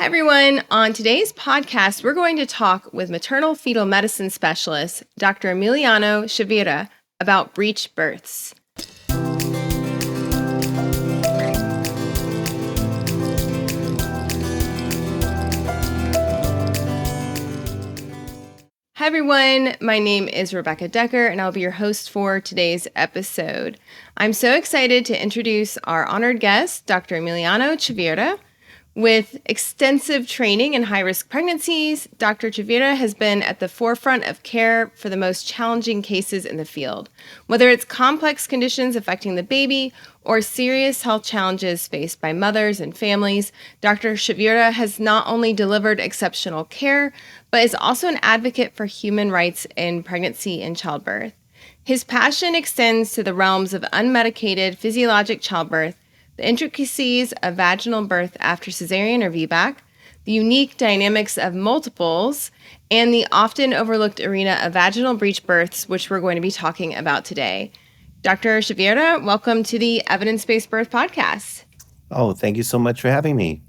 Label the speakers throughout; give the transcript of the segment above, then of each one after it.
Speaker 1: Hi, everyone. On today's podcast, we're going to talk with maternal-fetal medicine specialist, Dr. Emiliano Chavira, about breech births. Hi, everyone. My name is Rebecca Decker, and I'll be your host for today's episode. I'm so excited to introduce our honored guest, Dr. Emiliano Chavira. With extensive training in high-risk pregnancies, Dr. Chavira has been at the forefront of care for the most challenging cases in the field. Whether it's complex conditions affecting the baby or serious health challenges faced by mothers and families, Dr. Chavira has not only delivered exceptional care, but is also an advocate for human rights in pregnancy and childbirth. His passion extends to the realms of unmedicated physiologic childbirth, the intricacies of vaginal birth after cesarean or VBAC, the unique dynamics of multiples, and the often overlooked arena of vaginal breech births, which we're going to be talking about today. Dr. Chavira, welcome to the Evidence-Based Birth Podcast.
Speaker 2: Oh, thank you so much for having me.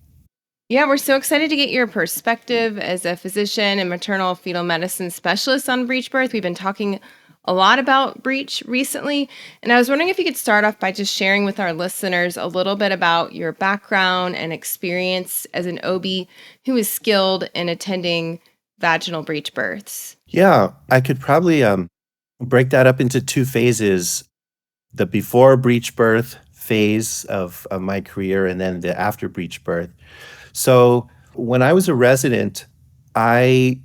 Speaker 1: Yeah, we're so excited to get your perspective as a physician and maternal-fetal medicine specialist on breech birth. We've been talking a lot about breech recently, and I was wondering if you could start off by just sharing with our listeners a little bit about your background and experience as an OB who is skilled in attending vaginal breech births.
Speaker 2: Yeah, I could probably break that up into two phases: the before breech birth phase of my career, and then the after breech birth. So when I was a resident, I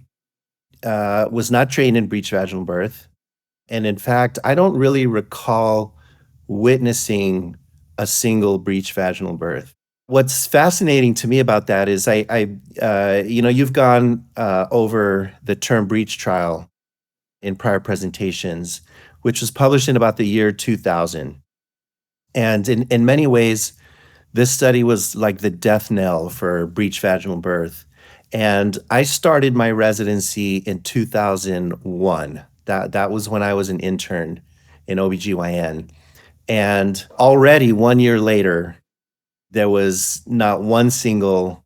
Speaker 2: was not trained in breech vaginal birth. And in fact, I don't really recall witnessing a single breech vaginal birth. What's fascinating to me about that is you've gone over the term breech trial in prior presentations, which was published in about the year 2000. And in many ways, this study was like the death knell for breech vaginal birth. And I started my residency in 2001. That was when I was an intern in OBGYN. And already 1 year later, there was not one single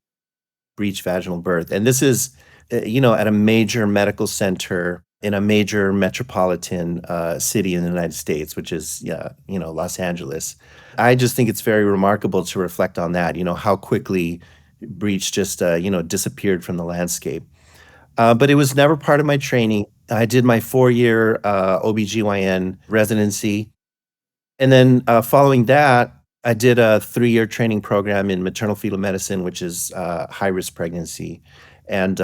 Speaker 2: breech vaginal birth. And this is, at a major medical center in a major metropolitan city in the United States, which is, Los Angeles. I just think it's very remarkable to reflect on that, how quickly breech just, disappeared from the landscape. But it was never part of my training. I did my 4-year OBGYN residency. And then following that, I did a 3-year training program in maternal-fetal medicine, which is high-risk pregnancy. And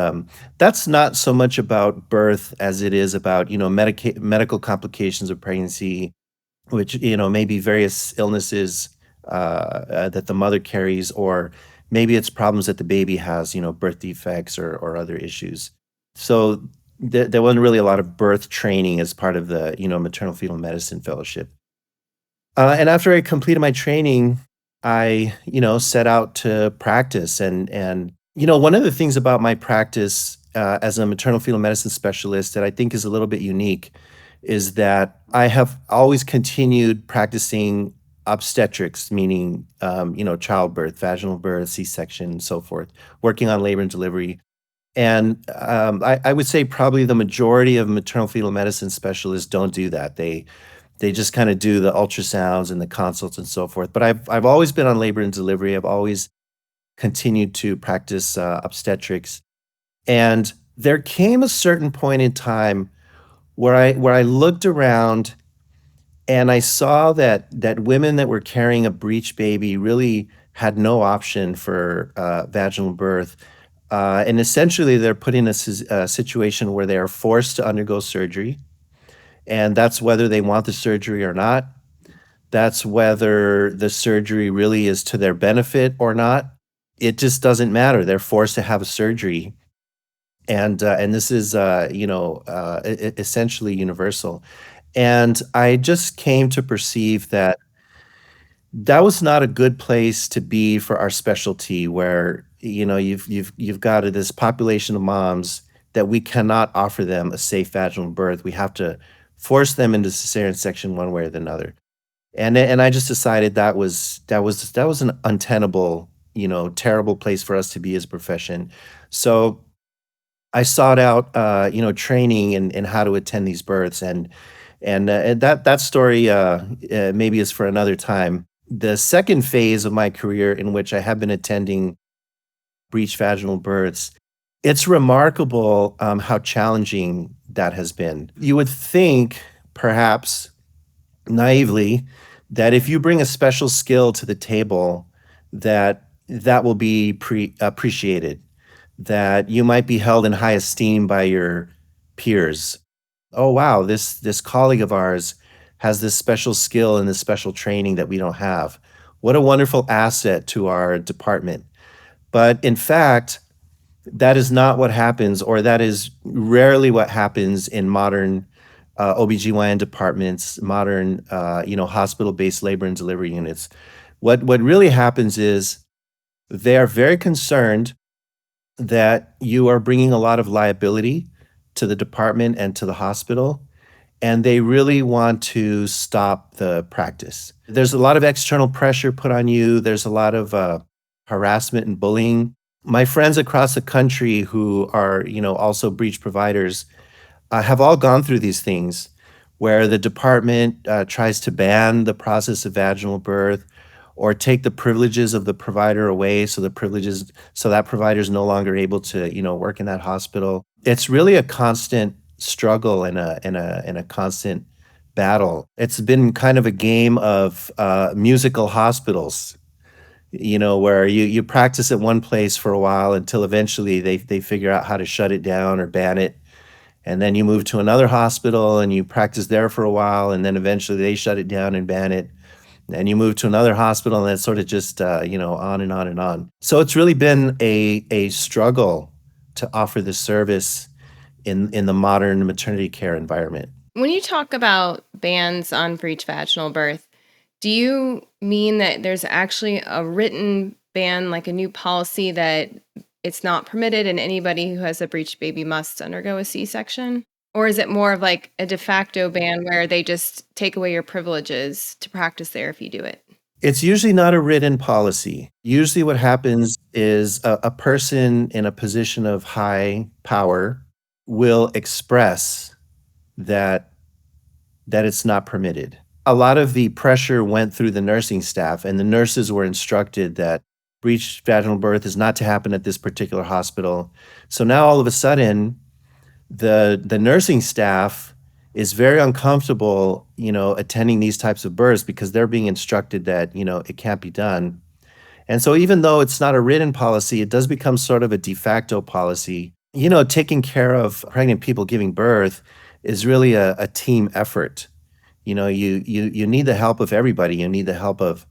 Speaker 2: that's not so much about birth as it is about, medical complications of pregnancy, which, may be various illnesses that the mother carries, or maybe it's problems that the baby has, birth defects or other issues. So there wasn't really a lot of birth training as part of the, maternal-fetal medicine fellowship. And after I completed my training, I, set out to practice. And one of the things about my practice as a maternal-fetal medicine specialist that I think is a little bit unique is that I have always continued practicing obstetrics, meaning, childbirth, vaginal birth, C-section, and so forth, working on labor and delivery. And I would say probably the majority of maternal-fetal medicine specialists don't do that. They just kind of do the ultrasounds and the consults and so forth. But I've always been on labor and delivery. I've always continued to practice obstetrics. And there came a certain point in time where I looked around and I saw that women that were carrying a breech baby really had no option for vaginal birth. And essentially, they're put in a situation where they are forced to undergo surgery. And that's whether they want the surgery or not. That's whether the surgery really is to their benefit or not. It just doesn't matter. They're forced to have a surgery. And this is, essentially universal. And I just came to perceive that was not a good place to be for our specialty, where you've got this population of moms that we cannot offer them a safe vaginal birth. We have to force them into cesarean section one way or another. And I just decided that was an untenable terrible place for us to be as a profession. So I sought out, training in how to attend these births, and that story maybe is for another time. The second phase of my career, in which I have been attending breech vaginal births, it's remarkable how challenging that has been. You would think, perhaps naively, that if you bring a special skill to the table, that will be appreciated, that you might be held in high esteem by your peers. Oh wow, this colleague of ours has this special skill and this special training that we don't have. What a wonderful asset to our department. But in fact, that is not what happens, or that is rarely what happens in modern OBGYN departments, modern hospital-based labor and delivery units. What really happens is they are very concerned that you are bringing a lot of liability to the department and to the hospital, and they really want to stop the practice. There's a lot of external pressure put on you. There's a lot of harassment and bullying. My friends across the country who are, also breech providers, have all gone through these things where the department tries to ban the process of vaginal birth or take the privileges of the provider away, so that provider is no longer able to work in that hospital. It's really a constant struggle and a constant battle. It's been kind of a game of musical hospitals, where you practice at one place for a while until eventually they figure out how to shut it down or ban it. And then you move to another hospital and you practice there for a while, and then eventually they shut it down and ban it. And you move to another hospital, and it's sort of just on and on and on. So it's really been a struggle to offer this service in the modern maternity care environment.
Speaker 1: When you talk about bans on breech vaginal birth, do you mean that there's actually a written ban, like a new policy that it's not permitted and anybody who has a breech baby must undergo a C-section? Or is it more of like a de facto ban where they just take away your privileges to practice there if you do it?
Speaker 2: It's usually not a written policy. Usually what happens is a person in a position of high power will express that it's not permitted. A lot of the pressure went through the nursing staff, and the nurses were instructed that breech vaginal birth is not to happen at this particular hospital. So now all of a sudden, the nursing staff is very uncomfortable, attending these types of births because they're being instructed that, it can't be done. And so even though it's not a written policy, it does become sort of a de facto policy. Taking care of pregnant people giving birth is really a team effort. You need the help of everybody. You need the help of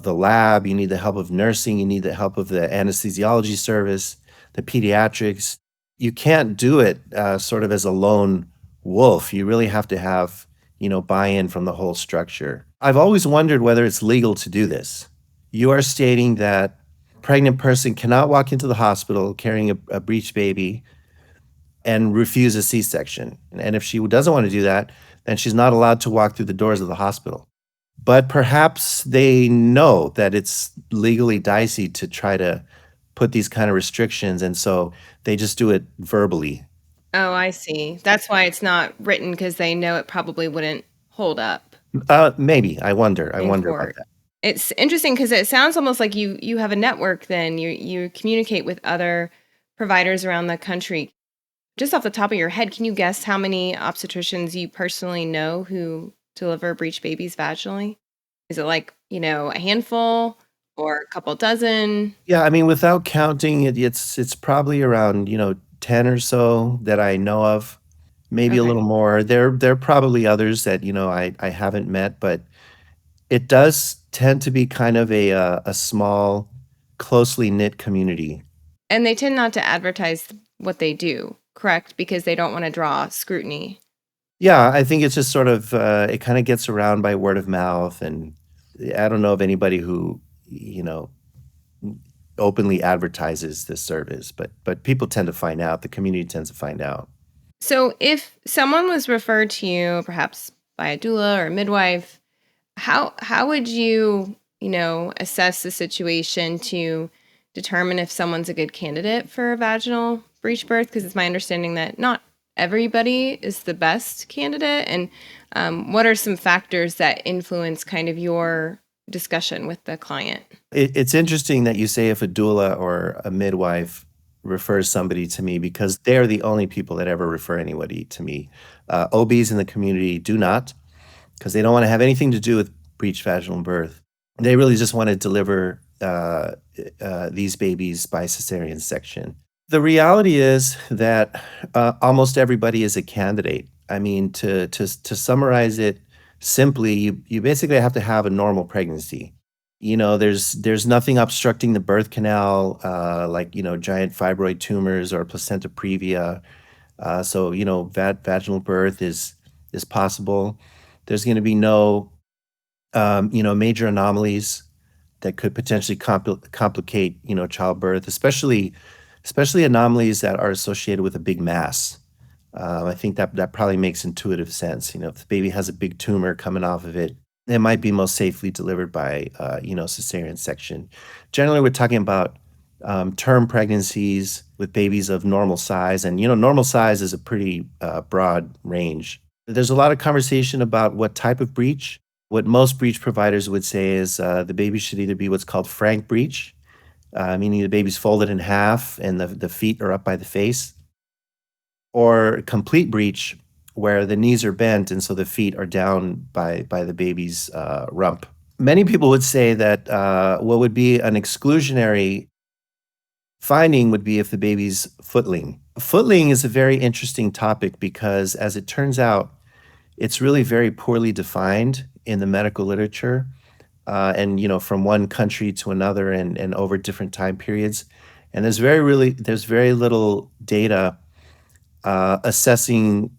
Speaker 2: the lab, you need the help of nursing, you need the help of the anesthesiology service, the pediatrics. You can't do it sort of as a lone wolf. You really have to have, buy-in from the whole structure. I've always wondered whether it's legal to do this. You are stating that a pregnant person cannot walk into the hospital carrying a breech baby and refuse a C-section. And if she doesn't want to do that, then she's not allowed to walk through the doors of the hospital. But perhaps they know that it's legally dicey to try to put these kind of restrictions, and so they just do it verbally.
Speaker 1: Oh, I see. That's why it's not written, because they know it probably wouldn't hold up
Speaker 2: Maybe. I wonder
Speaker 1: in
Speaker 2: about
Speaker 1: court.
Speaker 2: that.
Speaker 1: It's interesting because it sounds almost like you have a network then. You communicate with other providers around the country. Just off the top of your head, can you guess how many obstetricians you personally know who deliver breech babies vaginally? Is it like, a handful or a couple dozen?
Speaker 2: Yeah, I mean, without counting it, it's probably around, 10 or so that I know of, maybe a
Speaker 1: Okay.
Speaker 2: little more. There are probably others that, I haven't met, but it does tend to be kind of a small, closely knit community.
Speaker 1: And they tend not to advertise what they do, correct? Because they don't want to draw scrutiny.
Speaker 2: Yeah, I think it's just sort of, it kinda gets around by word of mouth, and I don't know of anybody who, openly advertises this service, but people tend to find out, the community tends to find out.
Speaker 1: So if someone was referred to you, perhaps by a doula or a midwife, how would you, assess the situation to determine if someone's a good candidate for a vaginal breech birth? Because it's my understanding that not everybody is the best candidate. And what are some factors that influence kind of your discussion with the client?
Speaker 2: It's interesting that you say if a doula or a midwife refers somebody to me because they're the only people that ever refer anybody to me. OBs in the community do not because they don't want to have anything to do with breech vaginal birth. They really just want to deliver these babies by cesarean section. The reality is that almost everybody is a candidate. I mean, to summarize it simply, you basically have to have a normal pregnancy. There's nothing obstructing the birth canal, like giant fibroid tumors or placenta previa. So vaginal birth is possible. There's going to be no major anomalies that could potentially complicate childbirth, especially anomalies that are associated with a big mass. I think that probably makes intuitive sense. If the baby has a big tumor coming off of it, it might be most safely delivered by cesarean section. Generally, we're talking about term pregnancies with babies of normal size, and normal size is a pretty broad range. There's a lot of conversation about what type of breech. What most breech providers would say is the baby should either be what's called frank breech, meaning the baby's folded in half and the feet are up by the face, or complete breech, where the knees are bent and so the feet are down by the baby's rump. Many people would say that what would be an exclusionary finding would be if the baby's footling. Footling is a very interesting topic because, as it turns out, it's really very poorly defined in the medical literature, and from one country to another and over different time periods. And there's very little data assessing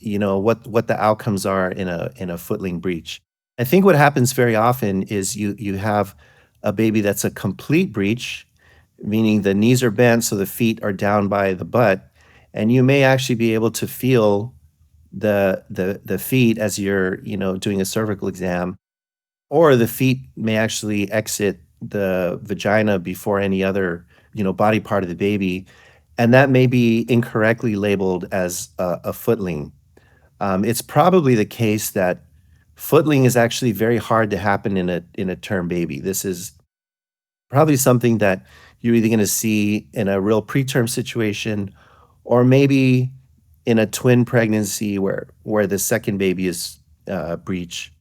Speaker 2: what the outcomes are in a footling breech. I think what happens very often is you have a baby that's a complete breech, meaning the knees are bent so the feet are down by the butt, and you may actually be able to feel the feet as you're doing a cervical exam, or the feet may actually exit the vagina before any other body part of the baby, and that may be incorrectly labeled as a footling. It's probably the case that footling is actually very hard to happen in a term baby. This is probably something that you're either going to see in a real preterm situation, or maybe in a twin pregnancy where the second baby is breech.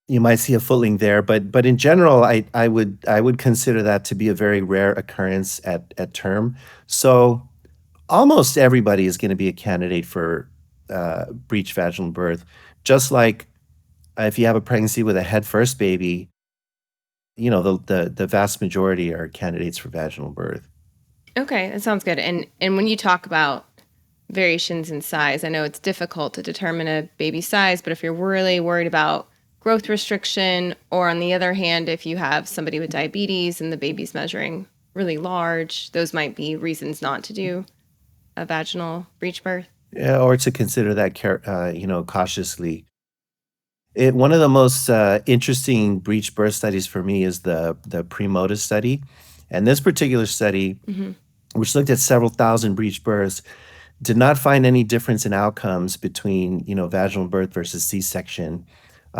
Speaker 2: You might see a footling there, but in general, I would consider that to be a very rare occurrence at term. So almost everybody is going to be a candidate for breech vaginal birth. Just like if you have a pregnancy with a head first baby, the vast majority are candidates for vaginal birth.
Speaker 1: Okay, that sounds good. And when you talk about variations in size, I know it's difficult to determine a baby size, but if you're really worried about growth restriction, or on the other hand, if you have somebody with diabetes and the baby's measuring really large, those might be reasons not to do a vaginal breech birth.
Speaker 2: Yeah, or to consider that cautiously. One of the most interesting breech birth studies for me is the Premoda study, and this particular study, which looked at several thousand breech births, did not find any difference in outcomes between vaginal birth versus C-section.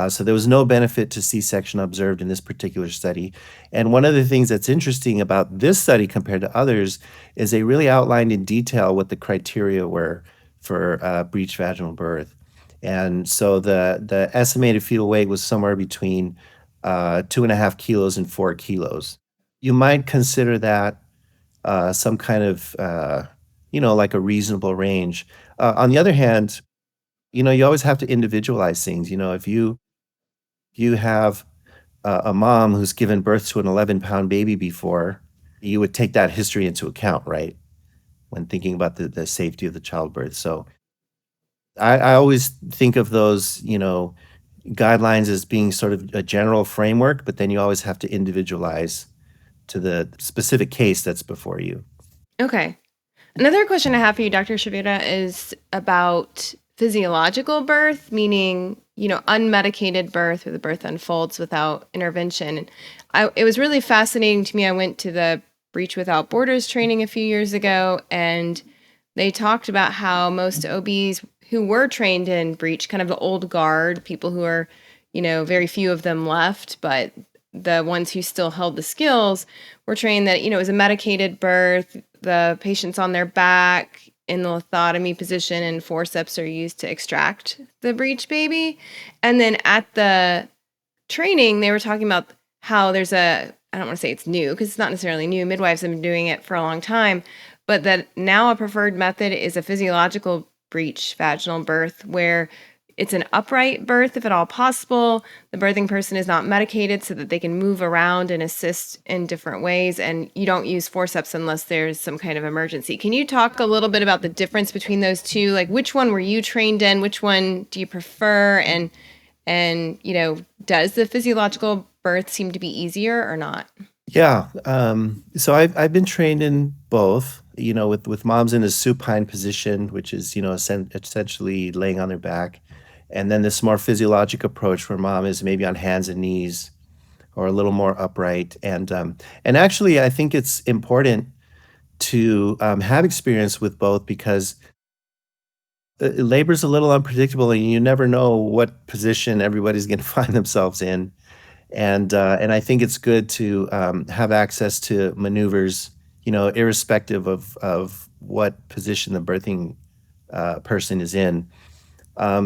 Speaker 2: So there was no benefit to C-section observed in this particular study. And one of the things that's interesting about this study compared to others is they really outlined in detail what the criteria were for breech vaginal birth. And so the estimated fetal weight was somewhere between 2.5 kilos and 4 kilos. You might consider that some kind of like a reasonable range. On the other hand, you always have to individualize things. If you have a mom who's given birth to an 11-pound baby before, you would take that history into account, right? When thinking about the safety of the childbirth. So I always think of those, guidelines as being sort of a general framework, but then you always have to individualize to the specific case that's before you.
Speaker 1: Okay. Another question I have for you, Dr. Chavira, is about physiological birth, meaning, unmedicated birth, where the birth unfolds without intervention. And it was really fascinating to me. I went to the Breech Without Borders training a few years ago, and they talked about how most OBs who were trained in breech, kind of the old guard, people who are, very few of them left, but the ones who still held the skills were trained that, it was a medicated birth, the patient's on their back in the lithotomy position, and forceps are used to extract the breech baby. And then at the training, they were talking about how there's I don't want to say it's new because it's not necessarily new. Midwives have been doing it for a long time, but that now a preferred method is a physiological breech vaginal birth where it's an upright birth if at all possible. The birthing person is not medicated so that they can move around and assist in different ways, and you don't use forceps unless there's some kind of emergency. Can you talk a little bit about the difference between those two? Like, which one were you trained in? Which one do you prefer? And does the physiological birth seem to be easier or not?
Speaker 2: Yeah. So I've been trained in both, with moms in a supine position, which is, essentially laying on their back. And then this more physiologic approach where mom is maybe on hands and knees or a little more upright. And actually, I think it's important to have experience with both because labor's a little unpredictable and you never know what position everybody's going to find themselves in. And I think it's good to have access to maneuvers, irrespective of what position the birthing person is in.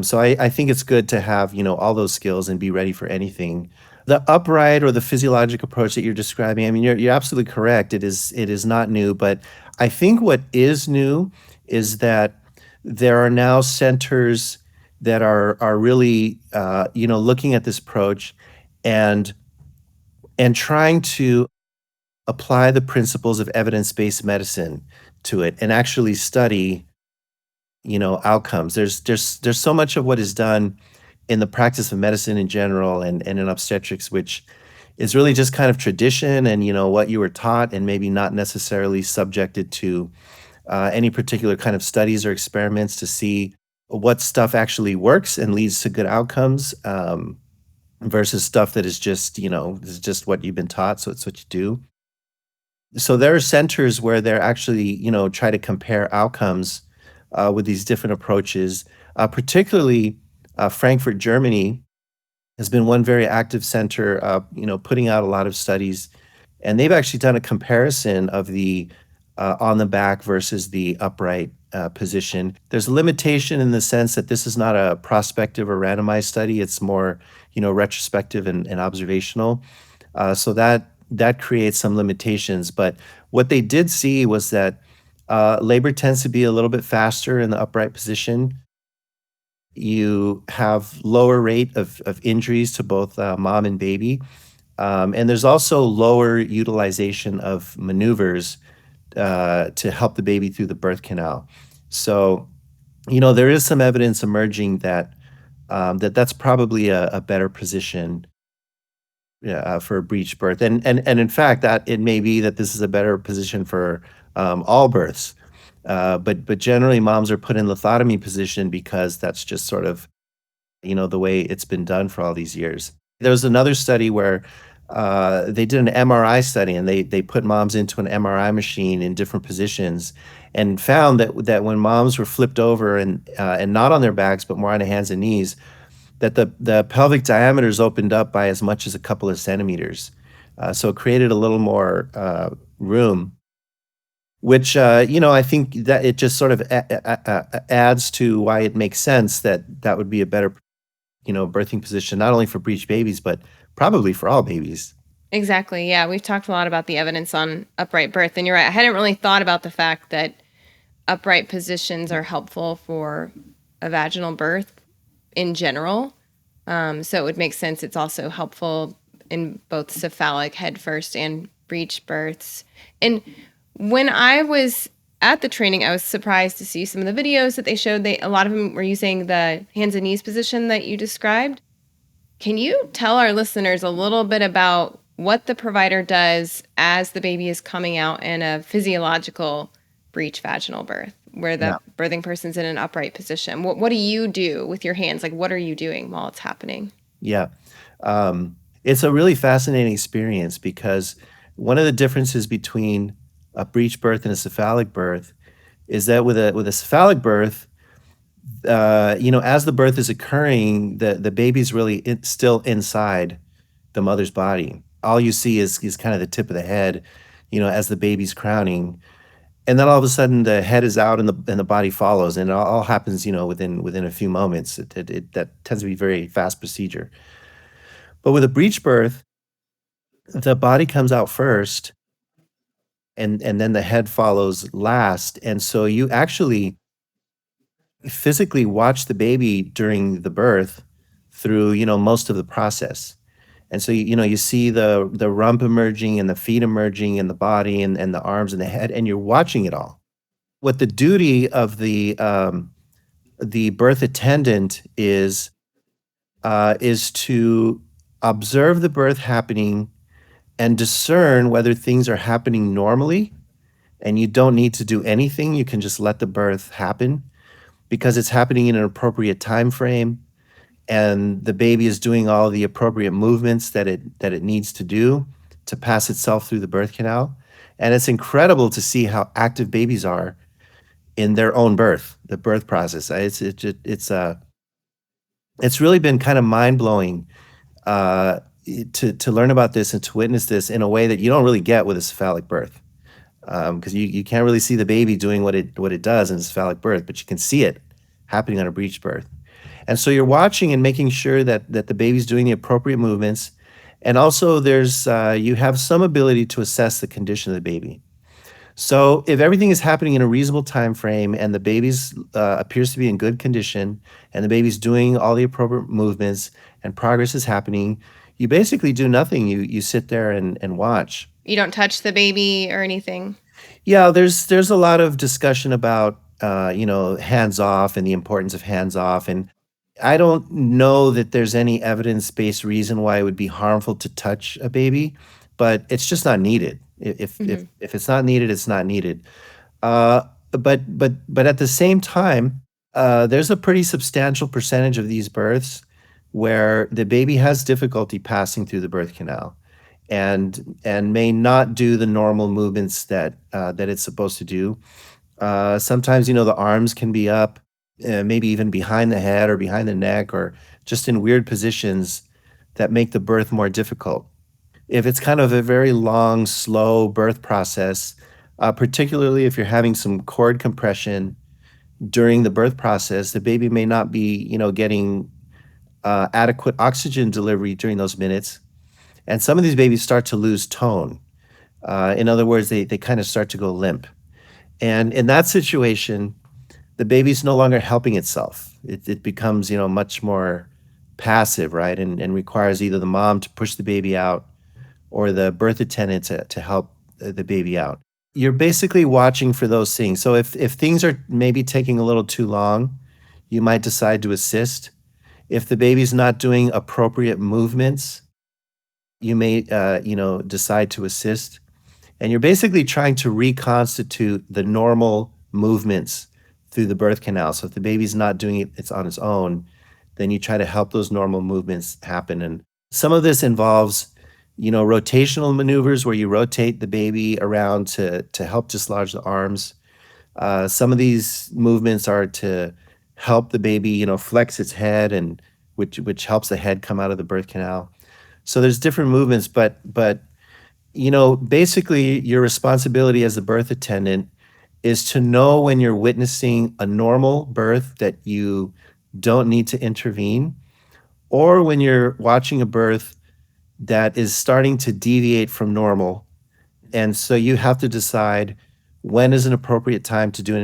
Speaker 2: So I think it's good to have, all those skills and be ready for anything. The upright or the physiologic approach that you're describing, I mean, you're absolutely correct. It is not new, but I think what is new is that there are now centers that are really, looking at this approach and trying to apply the principles of evidence-based medicine to it and actually study, outcomes. There's so much of what is done in the practice of medicine in general and in obstetrics, which is really just kind of tradition and what you were taught and maybe not necessarily subjected to any particular kind of studies or experiments to see what stuff actually works and leads to good outcomes. Versus stuff that is just what you've been taught, so it's what you do. So there are centers where they're actually, try to compare outcomes with these different approaches. Particularly, Frankfurt, Germany, has been one very active center, putting out a lot of studies, and they've actually done a comparison of the on the back versus the upright position. There's a limitation in the sense that this is not a prospective or randomized study. It's more, retrospective and observational. So that creates some limitations. But what they did see was that labor tends to be a little bit faster in the upright position. You have lower rate of injuries to both mom and baby. And there's also lower utilization of maneuvers to help the baby through the birth canal. So, there is some evidence emerging that that's probably a better position for a breech birth. And in fact, that it may be that this is a better position for all births. But generally, moms are put in lithotomy position because that's just sort of, the way it's been done for all these years. There was another study where they did an MRI study and they put moms into an MRI machine in different positions and found that when moms were flipped over and not on their backs but more on their hands and knees, that the pelvic diameters opened up by as much as a couple of centimeters. So it created a little more room, which I think that it just sort of adds to why it makes sense that would be a better birthing position, not only for breech babies, but probably for all babies.
Speaker 1: Exactly. Yeah. We've talked a lot about the evidence on upright birth. And you're right. I hadn't really thought about the fact that upright positions are helpful for a vaginal birth in general. So it would make sense it's also helpful in both cephalic head first and breech births. And when I was at the training, I was surprised to see some of the videos that they showed. A lot of them were using the hands and knees position that you described. Can you tell our listeners a little bit about what the provider does as the baby is coming out in a physiological breech vaginal birth, where the birthing person's in an upright position? What do you do with your hands? Like, what are you doing while it's happening?
Speaker 2: Yeah. It's a really fascinating experience because one of the differences between a breech birth and a cephalic birth is that with a cephalic birth, as the birth is occurring, the baby's really still inside the mother's body. All you see is kind of the tip of the head, as the baby's crowning, and then all of a sudden the head is out and the body follows, and it all happens, within a few moments. That tends to be a very fast procedure. But with a breech birth, the body comes out first, and then the head follows last, and so you actually physically watch the baby during the birth through, most of the process. And so you see the rump emerging and the feet emerging and the body and the arms and the head, and you're watching it all. What the duty of the birth attendant is to observe the birth happening and discern whether things are happening normally, and you don't need to do anything. You can just let the birth happen because it's happening in an appropriate time frame, and the baby is doing all the appropriate movements that it needs to do to pass itself through the birth canal. And it's incredible to see how active babies are in their own birth, the birth process. It's really been kind of mind blowing to learn about this and to witness this in a way that you don't really get with a cephalic birth, because you can't really see the baby doing what it does in a cephalic birth, but you can see it happening on a breech birth. And so you're watching and making sure that the baby's doing the appropriate movements, and also you have some ability to assess the condition of the baby. So if everything is happening in a reasonable time frame and the baby's appears to be in good condition and the baby's doing all the appropriate movements and progress is happening, you basically do nothing. You sit there and watch.
Speaker 1: You don't touch the baby or anything?
Speaker 2: Yeah, there's a lot of discussion about hands off and the importance of hands off, and I don't know that there's any evidence-based reason why it would be harmful to touch a baby, but it's just not needed. If it's not needed, it's not needed. But at the same time, there's a pretty substantial percentage of these births where the baby has difficulty passing through the birth canal, and may not do the normal movements that it's supposed to do. Sometimes, the arms can be up, maybe even behind the head or behind the neck, or just in weird positions that make the birth more difficult. If it's kind of a very long, slow birth process, particularly if you're having some cord compression during the birth process, the baby may not be, getting adequate oxygen delivery during those minutes. And some of these babies start to lose tone. In other words, they kind of start to go limp. And in that situation, the baby's no longer helping itself. It becomes, much more passive, right? And requires either the mom to push the baby out or the birth attendant to help the baby out. You're basically watching for those things. So if things are maybe taking a little too long, you might decide to assist. If the baby's not doing appropriate movements, you may decide to assist. And you're basically trying to reconstitute the normal movements through the birth canal. So if the baby's not doing it's on its own, then you try to help those normal movements happen. And some of this involves, rotational maneuvers where you rotate the baby around to help dislodge the arms. Some of these movements are to help the baby, flex its head, and which helps the head come out of the birth canal. So there's different movements, but basically your responsibility as a birth attendant is to know when you're witnessing a normal birth that you don't need to intervene, or when you're watching a birth that is starting to deviate from normal. And so you have to decide when is an appropriate time to do an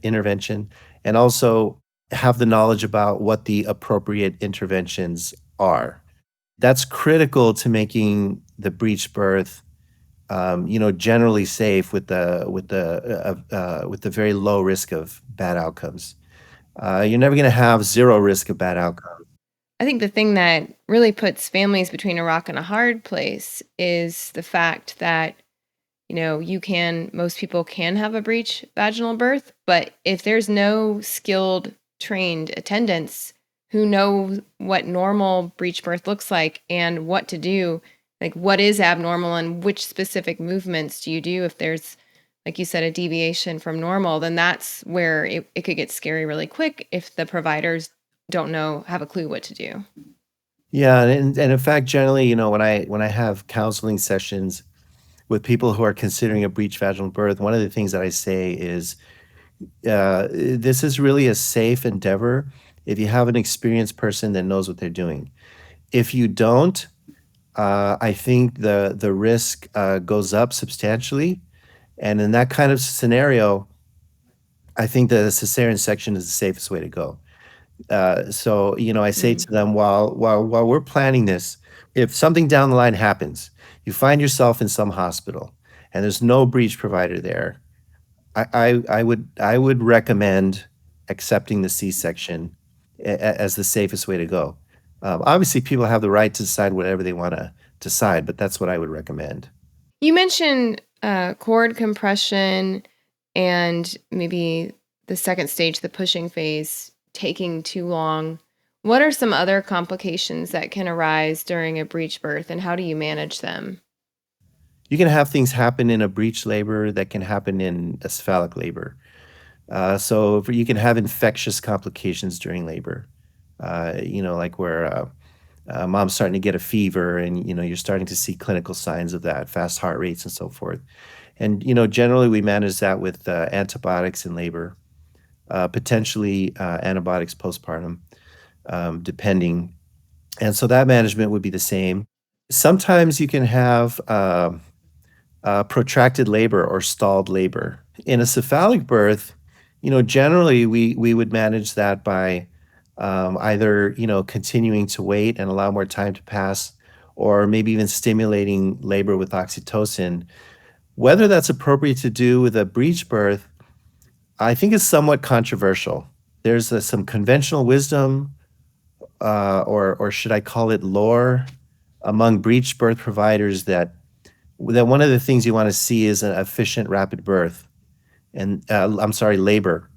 Speaker 2: intervention, and also have the knowledge about what the appropriate interventions are. That's critical to making the breech birth, generally safe with the very low risk of bad outcomes. You're never going to have zero risk of bad outcomes.
Speaker 1: I think the thing that really puts families between a rock and a hard place is the fact that, most people can have a breech vaginal birth, but if there's no skilled, trained attendants who know what normal breech birth looks like and what to do, like what is abnormal and which specific movements do you do if there's like you said, a deviation from normal, then that's where it could get scary really quick if the providers don't have a clue what to do.
Speaker 2: Yeah, and in fact, generally, when I have counseling sessions with people who are considering a breech vaginal birth, one of the things that I say is, this is really a safe endeavor if you have an experienced person that knows what they're doing. If you don't, I think the risk goes up substantially, and in that kind of scenario, I think the cesarean section is the safest way to go. So, I say
Speaker 1: Mm.
Speaker 2: to them, while we're planning this, if something down the line happens, you find yourself in some hospital and there's no breech provider there, I would recommend accepting the C-section as the safest way to go. Obviously, people have the right to decide whatever they want to decide, but that's what I would recommend.
Speaker 1: You mentioned cord compression and maybe the second stage, the pushing phase, taking too long. What are some other complications that can arise during a breech birth, and how do you manage them?
Speaker 2: You can have things happen in a breech labor that can happen in a cephalic labor. You can have infectious complications during labor. Like where mom's starting to get a fever, and you're starting to see clinical signs of that, fast heart rates and so forth. And generally we manage that with antibiotics in labor, potentially antibiotics postpartum, depending. And so that management would be the same. Sometimes you can have protracted labor or stalled labor. In a cephalic birth, generally we would manage that by either, continuing to wait and allow more time to pass, or maybe even stimulating labor with oxytocin. Whether that's appropriate to do with a breech birth, I think is somewhat controversial. There's some conventional wisdom, or should I call it lore, among breech birth providers that one of the things you want to see is an efficient rapid birth, and I'm sorry, labor,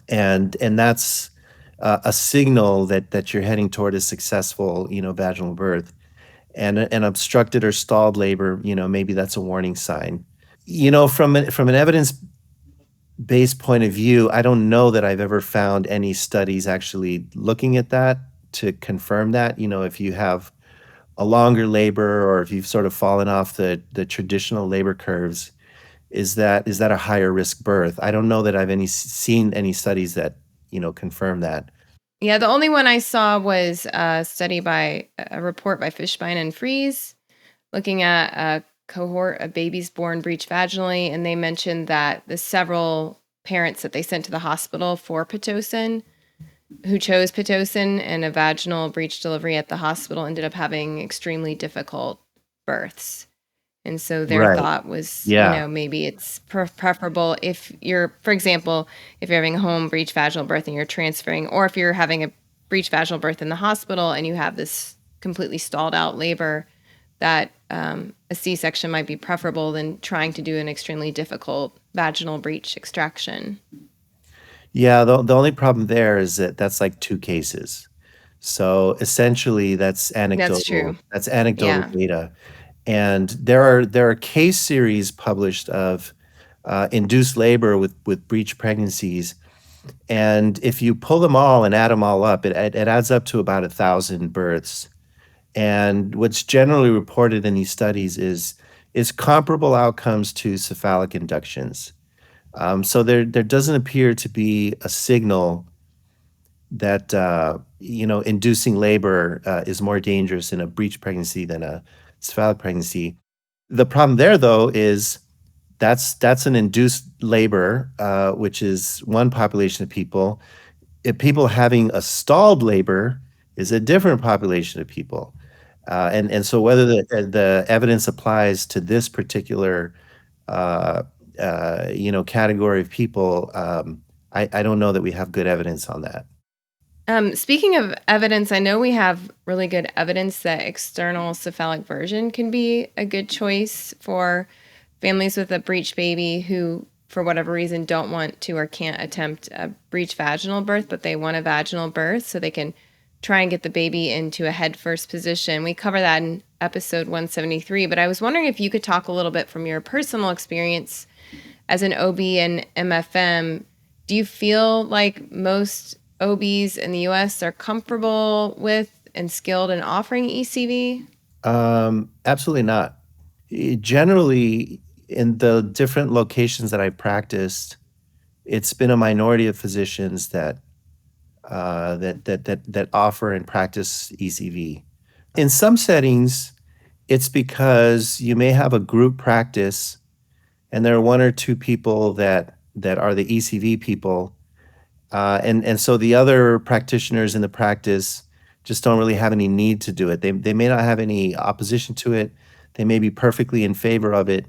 Speaker 2: and that's a signal that you're heading toward a successful vaginal birth. And an obstructed or stalled labor, maybe that's a warning sign. From an evidence based point of view, I don't know that I've ever found any studies actually looking at that to confirm that. If you have a longer labor, or if you've sort of fallen off the traditional labor curves, is that a higher risk birth? I don't know that I've seen any studies that confirm that.
Speaker 1: Yeah, the only one I saw was a report by Fishbein and Fries looking at a cohort of babies born breech vaginally, and they mentioned that the several parents that they sent to the hospital for Pitocin, who chose Pitocin and a vaginal breech delivery at the hospital, ended up having extremely difficult births. And so their
Speaker 2: Right.
Speaker 1: thought was,
Speaker 2: Yeah.
Speaker 1: maybe it's preferable if you're, for example, if you're having a home breech vaginal birth and you're transferring, or if you're having a breech vaginal birth in the hospital and you have this completely stalled out labor, that a C-section might be preferable than trying to do an extremely difficult vaginal breech extraction.
Speaker 2: Yeah, the only problem there is that that's like two cases. So essentially that's
Speaker 1: That's
Speaker 2: anecdotal.
Speaker 1: true.
Speaker 2: That's anecdotal
Speaker 1: Yeah.
Speaker 2: data. And there are case series published of induced labor with breech pregnancies. And if you pull them all and add them all up, it adds up to about 1,000 births. And what's generally reported in these studies is comparable outcomes to cephalic inductions. So there doesn't appear to be a signal that inducing labor is more dangerous in a breech pregnancy than a cephalic pregnancy. The problem there, though, is that's an induced labor, which is one population of people. If people having a stalled labor is a different population of people. And so whether the evidence applies to this particular uh, category of people, I don't know that we have good evidence on that.
Speaker 1: Speaking of evidence, I know we have really good evidence that external cephalic version can be a good choice for families with a breech baby who, for whatever reason, don't want to or can't attempt a breech vaginal birth, but they want a vaginal birth so they can try and get the baby into a head first position. We cover that in episode 173, but I was wondering if you could talk a little bit from your personal experience as an OB and MFM, do you feel like most OBs in the US are comfortable with and skilled in offering ECV?
Speaker 2: Absolutely not. Generally, in the different locations that I practiced, it's been a minority of physicians that offer and practice ECV. In some settings, it's because you may have a group practice, and there are one or two people that are the ECV people, and so the other practitioners in the practice just don't really have any need to do it. They may not have any opposition to it. They may be perfectly in favor of it,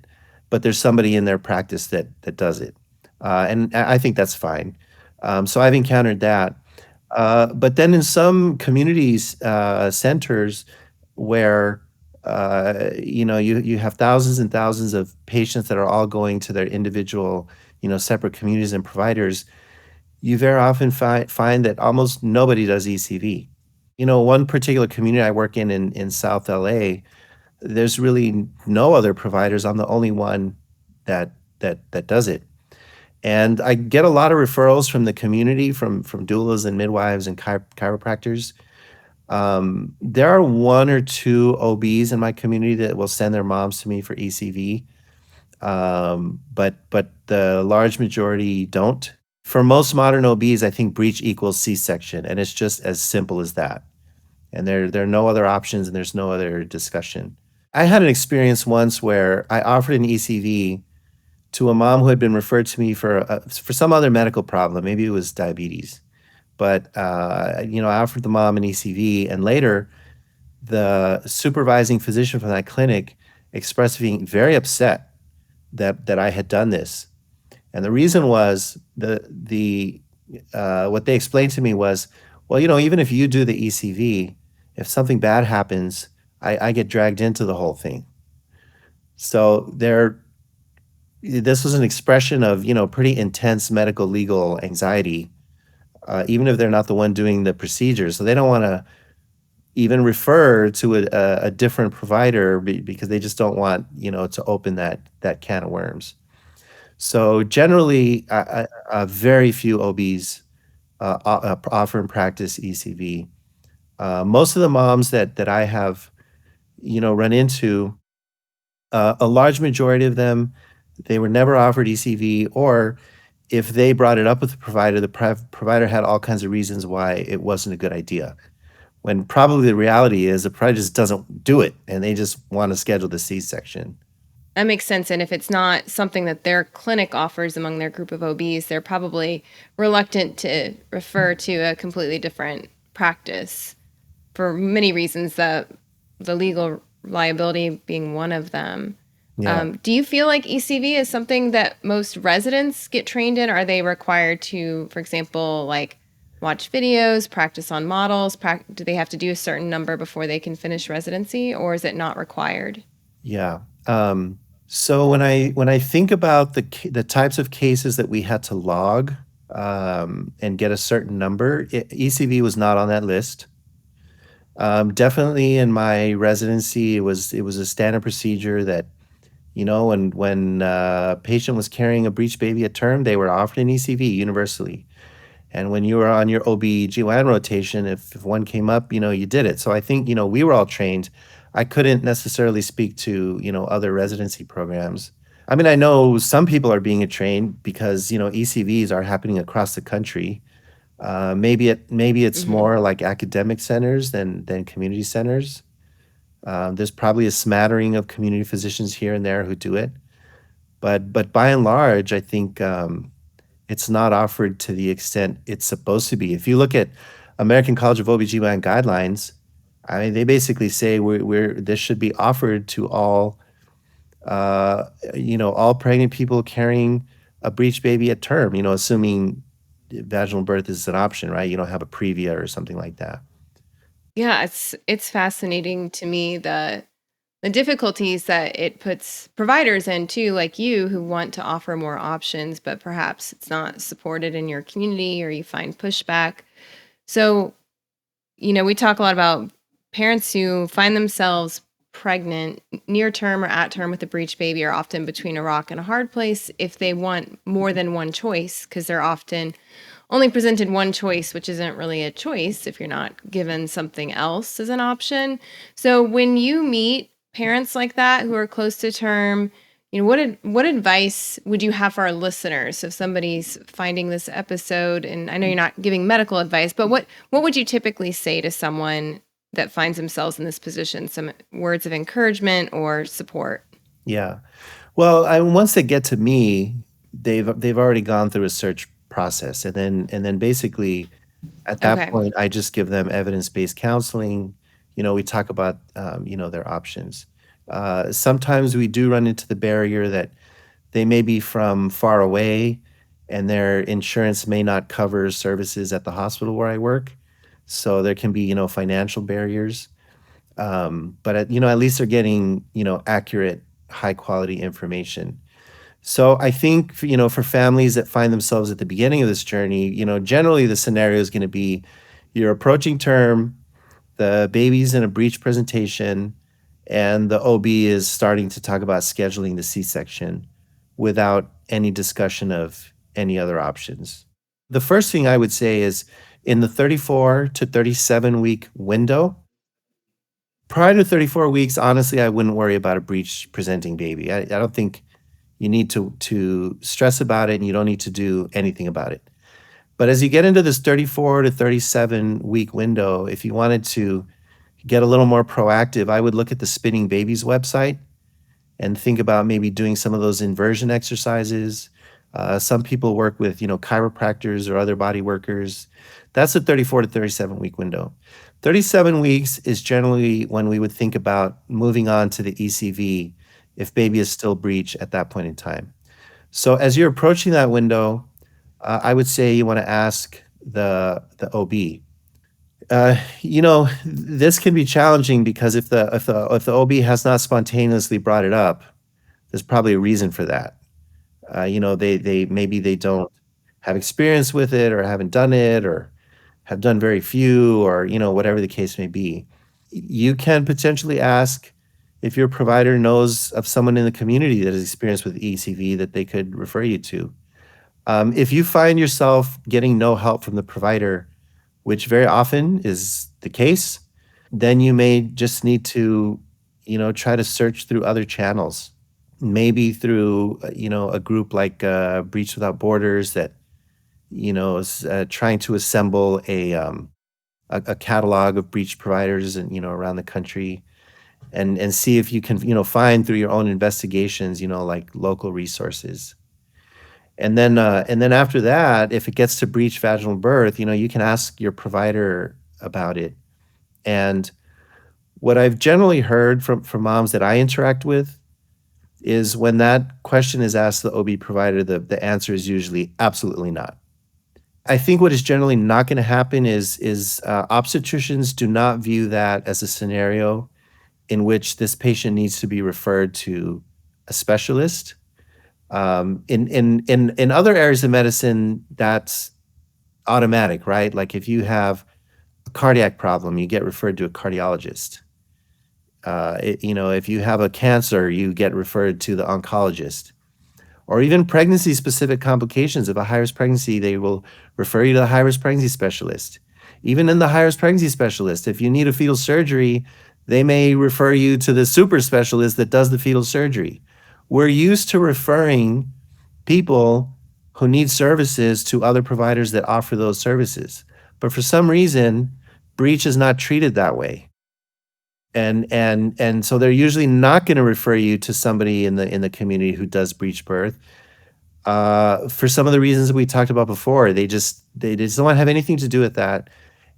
Speaker 2: but there's somebody in their practice that does it, and I think that's fine. So I've encountered that. But then in some communities, centers where you have thousands and thousands of patients that are all going to their individual, separate communities and providers, you very often find that almost nobody does ECV. One particular community I work in South LA, there's really no other providers. I'm the only one that does it. And I get a lot of referrals from the community, from doulas and midwives and chiropractors. There are one or two OBs in my community that will send their moms to me for ECV, but the large majority don't. For most modern OBs, I think breech equals C-section, and it's just as simple as that. And there are no other options, and there's no other discussion. I had an experience once where I offered an ECV to a mom who had been referred to me for some other medical problem. Maybe it was diabetes, but I offered the mom an ECV, and later the supervising physician from that clinic expressed being very upset that I had done this. And the reason was the what they explained to me was, well, even if you do the ECV, if something bad happens, I get dragged into the whole thing. So this was an expression of, pretty intense medical legal anxiety, even if they're not the one doing the procedure. So they don't want to even refer to a different provider because they just don't want, to open that can of worms. So generally, very few OBs offer and practice ECV. Most of the moms that I have, run into, a large majority of them, they were never offered ECV, or if they brought it up with the provider, the provider had all kinds of reasons why it wasn't a good idea. When probably the reality is the provider just doesn't do it, and they just want to schedule the C-section.
Speaker 1: That makes sense. And if it's not something that their clinic offers among their group of OBs, they're probably reluctant to refer to a completely different practice for many reasons, the legal liability being one of them.
Speaker 2: Yeah.
Speaker 1: Do you feel like ECV is something that most residents get trained in? Are they required to, for example, like watch videos, practice on models? Do they have to do a certain number before they can finish residency, or is it not required?
Speaker 2: Yeah. So when I think about the types of cases that we had to log, and get a certain number, ECV was not on that list. Definitely in my residency, it was a standard procedure that, when a patient was carrying a breech baby at term, they were offered an ECV universally. And when you were on your OB/GYN rotation, if one came up, you did it. So I think, we were all trained. I couldn't necessarily speak to, other residency programs. I mean, I know some people are being trained because, ECVs are happening across the country. Maybe it's
Speaker 1: Hmm.
Speaker 2: more like academic centers than community centers. There's probably a smattering of community physicians here and there who do it, but by and large, I think, it's not offered to the extent it's supposed to be. If you look at American College of OBGYN guidelines, I mean, they basically say this should be offered to all pregnant people carrying a breech baby at term, assuming vaginal birth is an option, right? You don't have a previa or something like that.
Speaker 1: Yeah, it's fascinating to me the difficulties that it puts providers in too, like you, who want to offer more options, but perhaps it's not supported in your community or you find pushback. So, we talk a lot about parents who find themselves pregnant, near term or at term with a breech baby, are often between a rock and a hard place if they want more than one choice, because they're often only presented one choice, which isn't really a choice if you're not given something else as an option. So when you meet parents like that who are close to term, what advice would you have for our listeners if somebody's finding this episode? And I know you're not giving medical advice, but what would you typically say to someone that finds themselves in this position? Some words of encouragement or support?
Speaker 2: Yeah. Well, once they get to me, they've already gone through a search process, and then basically at that
Speaker 1: Okay.
Speaker 2: point, I just give them evidence-based counseling. We talk about their options. Sometimes we do run into the barrier that they may be from far away, and their insurance may not cover services at the hospital where I work. So there can be financial barriers. But at least they're getting accurate, high quality information. So I think for families that find themselves at the beginning of this journey, generally the scenario is going to be you're approaching term, the baby's in a breech presentation, and the OB is starting to talk about scheduling the C-section without any discussion of any other options. The first thing I would say is in the 34 to 37 week window, prior to 34 weeks, honestly, I wouldn't worry about a breech presenting baby. I don't think you need to stress about it, and you don't need to do anything about it. But as you get into this 34 to 37 week window, if you wanted to get a little more proactive, I would look at the Spinning Babies website and think about maybe doing some of those inversion exercises. Some people work with, chiropractors or other body workers. That's the 34 to 37 week window. 37 weeks is generally when we would think about moving on to the ECV if baby is still breech at that point in time. So as you're approaching that window, I would say you want to ask the OB. This can be challenging because if the OB has not spontaneously brought it up, there's probably a reason for that. They maybe they don't have experience with it, or haven't done it, or have done very few, or whatever the case may be. You can potentially ask if your provider knows of someone in the community that has experience with ECV that they could refer you to. If you find yourself getting no help from the provider, which very often is the case, then you may just need to, try to search through other channels. Maybe through, a group like Breech Without Borders that, is trying to assemble a catalog of breech providers and around the country, and see if you can find through your own investigations like local resources. And then after that, if it gets to breech vaginal birth, you can ask your provider about it. And what I've generally heard from moms that I interact with is when that question is asked the OB provider, the answer is usually absolutely not. I think what is generally not going to happen is obstetricians do not view that as a scenario in which this patient needs to be referred to a specialist. In other areas of medicine, that's automatic, right? Like if you have a cardiac problem, you get referred to a cardiologist. If you have a cancer, you get referred to the oncologist. Or even pregnancy-specific complications of a high-risk pregnancy, they will refer you to the high-risk pregnancy specialist. Even in the high-risk pregnancy specialist, if you need a fetal surgery, they may refer you to the super specialist that does the fetal surgery. We're used to referring people who need services to other providers that offer those services. But for some reason, breech is not treated that way. And so they're usually not going to refer you to somebody in the community who does breech birth. For some of the reasons we talked about before, they just don't want to have anything to do with that,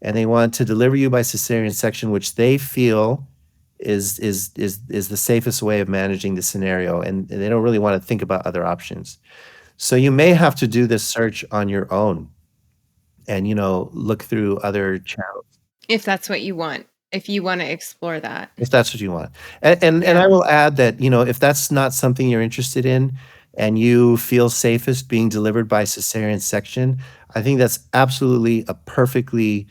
Speaker 2: and they want to deliver you by cesarean section, which they feel is the safest way of managing the scenario, and they don't really want to think about other options. So you may have to do this search on your own, and look through other channels
Speaker 1: If that's what you want, if you want to explore that.
Speaker 2: if that's what you want. And I
Speaker 1: Yeah.
Speaker 2: will add that if that's not something you're interested in, and you feel safest being delivered by cesarean section, I think that's absolutely a perfectly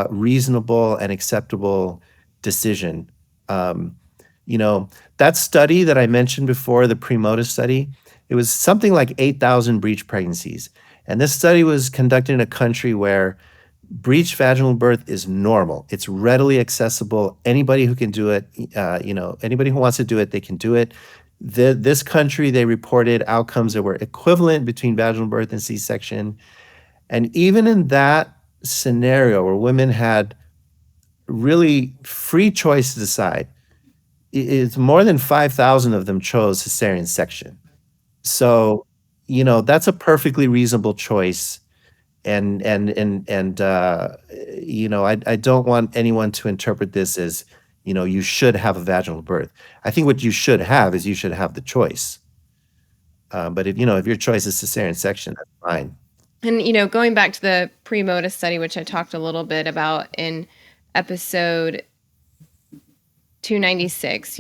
Speaker 2: reasonable and acceptable decision. Um, You know, that study that I mentioned before, the Premoda study, it was something like 8,000 breech pregnancies. And this study was conducted in a country where breech vaginal birth is normal. It's readily accessible. Anybody who can do it, anybody who wants to do it, they can do it. This country, they reported outcomes that were equivalent between vaginal birth and C-section. And even in that scenario where women had really free choice to decide, it's more than 5,000 of them chose cesarean section. So, that's a perfectly reasonable choice. And I don't want anyone to interpret this as, you should have a vaginal birth. I think what you should have is you should have the choice. But if your choice is cesarean section, that's fine.
Speaker 1: And, going back to the Premoda study, which I talked a little bit about in episode 296,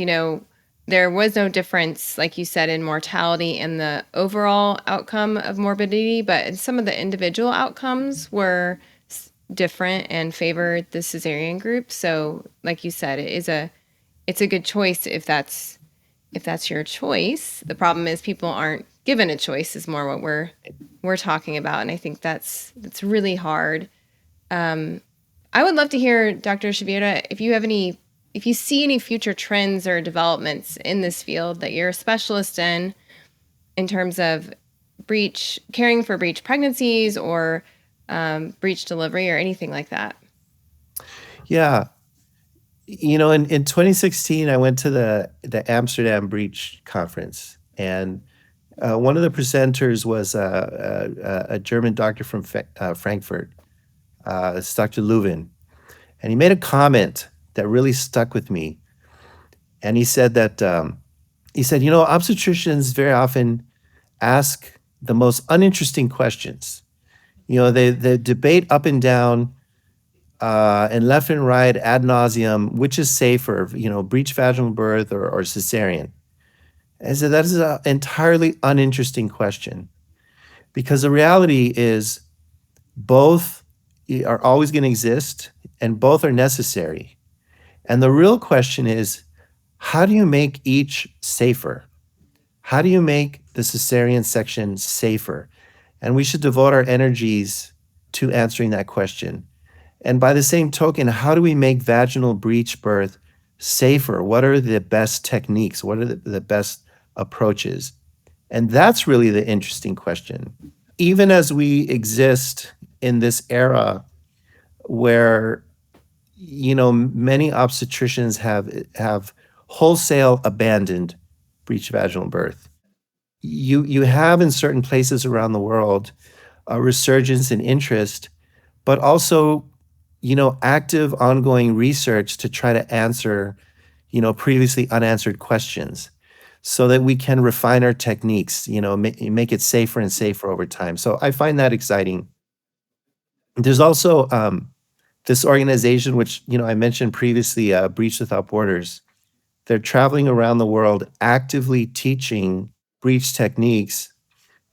Speaker 1: there was no difference, like you said, in mortality and the overall outcome of morbidity, but some of the individual outcomes were different and favored the cesarean group. So, like you said, it's a good choice if that's your choice. The problem is people aren't given a choice is more what we're talking about, and I think that's really hard. I would love to hear, Dr. Chavira, if you see any future trends or developments in this field that you're a specialist in terms of caring for breech pregnancies or breech delivery or anything like that.
Speaker 2: Yeah. In 2016, I went to the Amsterdam Breech Conference, and one of the presenters was a German doctor from Frankfurt, it's Dr. Leuven, and he made a comment that really stuck with me. And he said obstetricians very often ask the most uninteresting questions. They debate up and down and left and right ad nauseum, which is safer, breech vaginal birth or cesarean. And so that is an entirely uninteresting question, because the reality is both are always going to exist and both are necessary. And the real question is, how do you make each safer? How do you make the cesarean section safer? And we should devote our energies to answering that question. And by the same token, how do we make vaginal breech birth safer? What are the best techniques? What are the best approaches? And that's really the interesting question. Even as we exist in this era where many obstetricians have wholesale abandoned breech vaginal birth, you have in certain places around the world a resurgence in interest, but also active ongoing research to try to answer previously unanswered questions, so that we can refine our techniques, make it safer and safer over time. So I find that exciting. There's also this organization, which I mentioned previously, Breech Without Borders. They're traveling around the world actively teaching breech techniques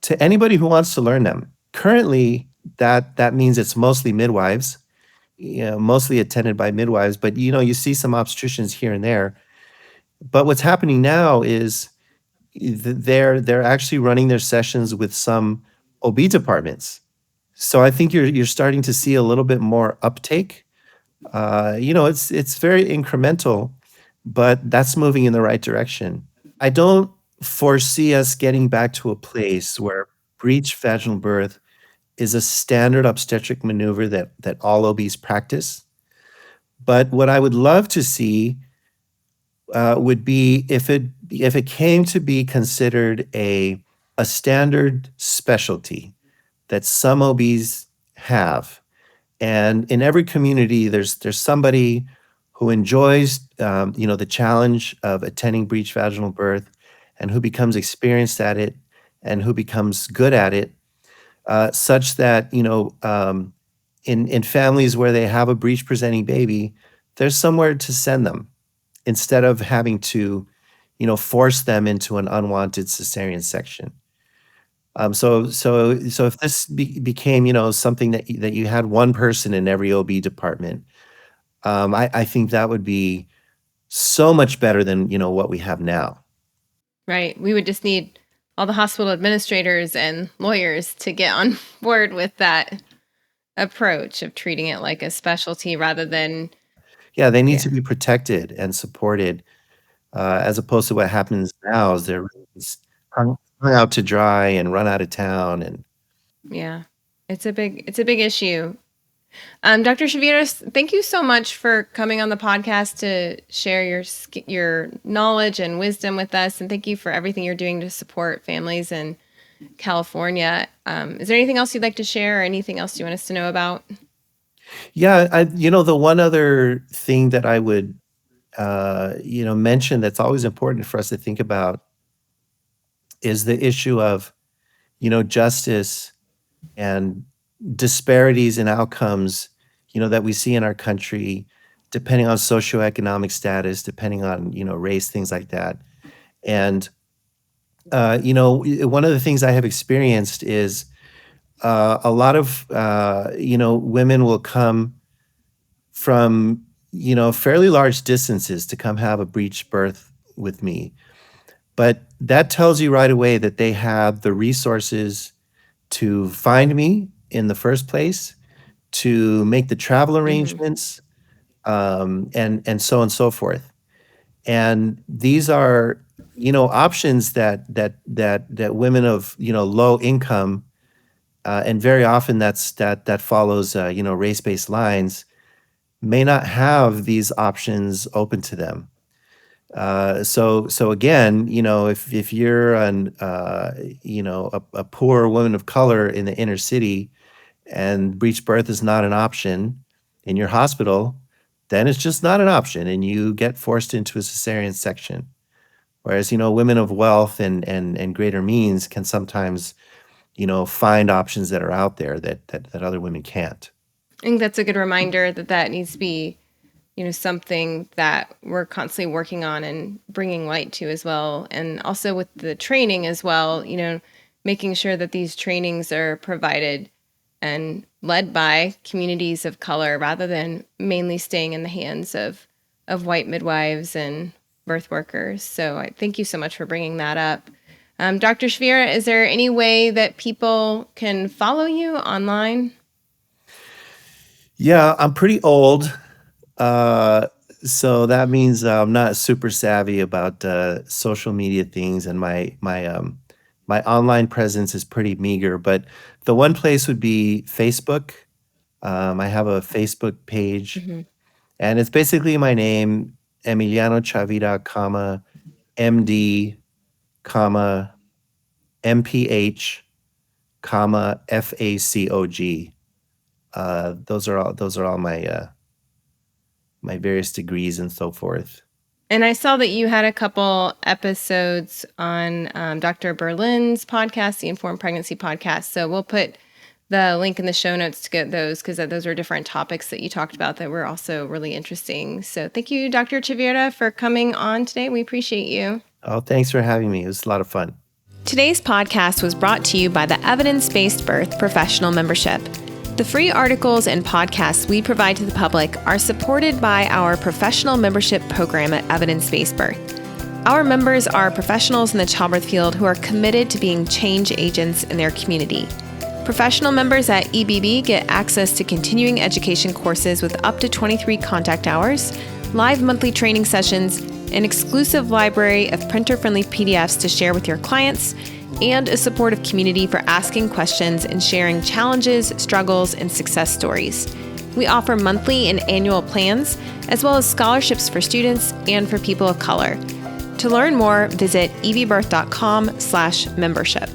Speaker 2: to anybody who wants to learn them. Currently, that means it's mostly midwives, mostly attended by midwives, but you see some obstetricians here and there. But what's happening now is they're actually running their sessions with some OB departments. So I think you're starting to see a little bit more uptake. It's very incremental, but that's moving in the right direction. I don't foresee us getting back to a place where breech vaginal birth is a standard obstetric maneuver that all OBs practice. But what I would love to see would be if it came to be considered a standard specialty that some OBs have. And in every community, there's somebody who enjoys the challenge of attending breech vaginal birth, and who becomes experienced at it, and who becomes good at it, such that in families where they have a breech presenting baby, there's somewhere to send them instead of having to force them into an unwanted cesarean section. So if this became something that you had one person in every OB department, I think that would be so much better than, what we have now.
Speaker 1: Right. We would just need all the hospital administrators and lawyers to get on board with that approach of treating it like a specialty rather than,
Speaker 2: Yeah, they need
Speaker 1: yeah,
Speaker 2: to be protected and supported, as opposed to what happens now is they're really just hung out to dry and run out of town. And
Speaker 1: yeah. It's a big issue. Dr. Chavira, thank you so much for coming on the podcast to share your knowledge and wisdom with us, and thank you for everything you're doing to support families in California. Is there anything else you'd like to share, or anything else you want us to know about?
Speaker 2: yeah, the one other thing that I would, mention that's always important for us to think about is the issue of, justice and disparities in outcomes, that we see in our country, depending on socioeconomic status, depending on, race, things like that. And, one of the things I have experienced is a lot of, women will come from, fairly large distances to come have a breech birth with me. But that tells you right away that they have the resources to find me in the first place, to make the travel
Speaker 1: Mm-hmm.
Speaker 2: arrangements, and so on and so forth. And these are, options that women of, low income, and very often that follows, race-based lines, may not have these options open to them. So again, if you're a poor woman of color in the inner city and breech birth is not an option in your hospital, then it's just not an option and you get forced into a cesarean section. Whereas, women of wealth and greater means can sometimes, find options that are out there that other women can't.
Speaker 1: I think that's a good reminder that needs to be, something that we're constantly working on and bringing light to as well. And also with the training as well, making sure that these trainings are provided and led by communities of color rather than mainly staying in the hands of white midwives and birth workers. So I thank you so much for bringing that up. Dr. Chavira, is there any way that people can follow you online?
Speaker 2: Yeah, I'm pretty old. Uh, so that means I'm not super savvy about social media things, and my online presence is pretty meager. But the one place would be Facebook. I have a Facebook page,
Speaker 1: Mm-hmm.
Speaker 2: and it's basically my name, Emiliano Chavira, comma MD, comma MPH, comma FACOG. Those are all my various degrees and so forth.
Speaker 1: And I saw that you had a couple episodes on Dr. Berlin's podcast, the Informed Pregnancy podcast. So we'll put the link in the show notes to get those, because those are different topics that you talked about that were also really interesting. So thank you, Dr. Chavira, for coming on today. We appreciate you.
Speaker 2: Oh, thanks for having me. It was a lot of fun.
Speaker 1: Today's podcast was brought to you by the Evidence-Based Birth Professional Membership. The free articles and podcasts we provide to the public are supported by our professional membership program at Evidence-Based Birth. Our members are professionals in the childbirth field who are committed to being change agents in their community. Professional members at EBB get access to continuing education courses with up to 23 contact hours, live monthly training sessions, an exclusive library of printer-friendly PDFs to share with your clients, and a supportive community for asking questions and sharing challenges, struggles, and success stories. We offer monthly and annual plans, as well as scholarships for students and for people of color. To learn more, visit evbirth.com/membership.